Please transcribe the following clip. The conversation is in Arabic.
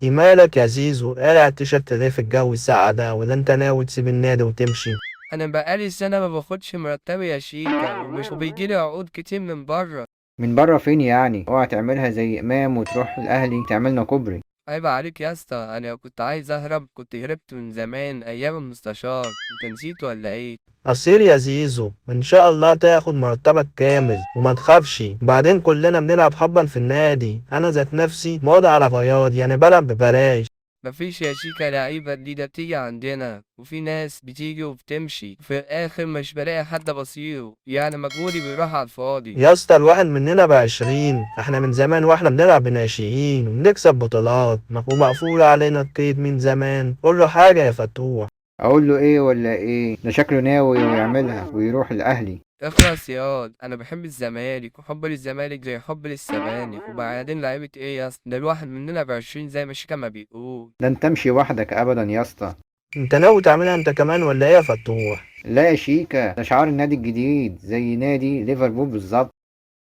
دي مالك يا زيزو قالع التيشيرت ليه في الجو الساقع ده، ولا انت ناوي تسيب النادي وتمشي؟ انا بقالي سنة ما باخدش مرتبي يا شيكا، ومش بيجيلي عقود كتير من بره. من بره فين يعني؟ اوعى تعملها زي امام وتروح الاهلي تعملنا كوبري. عيب عليك يا اسطى، انا لو كنت عايز اهرب كنت هربت من زمان ايام المستشار. انت نسيت ولا ايه؟ قصير يا زيزو، ان شاء الله تاخد مرتبك كامل وما تخافش. بعدين كلنا بنلعب حبا في النادي، انا ذات نفسي ماضي على بياض، يعني بلعب ببلاش. مفيش يا شيكا لعيبة جديدة بتيجي عندنا، وفي ناس بتيجي وبتمشي في الآخر مش بلاقي حد بصيره، يعني مجهودي بيروح على الفاضي. يا اسطى الواحد مننا ب20، احنا من زمان واحنا بنلعب بناشئين وبنكسب بطولات، ومقفول علينا القيد من زمان. قول له حاجة يا فتوح. اقول له ايه ولا ايه؟ ده شكله ناوي ويعملها ويروح الاهلي. اخلص ياض، أنا بحب الزمالك، وحب للزمالك زي حب للسبانخ، وبعدين لعيبة إيه يا اسطى؟ ده الواحد مننا ب20 زي ما شيكا ما بيقول. ده انت تمشي وحدك ابدا يا اسطى. انت ناوي تعملها انت كمان ولا ايه يا فتوح؟ لا يا شيكا، ده شعار النادي الجديد زي نادي ليفربول بالظبط.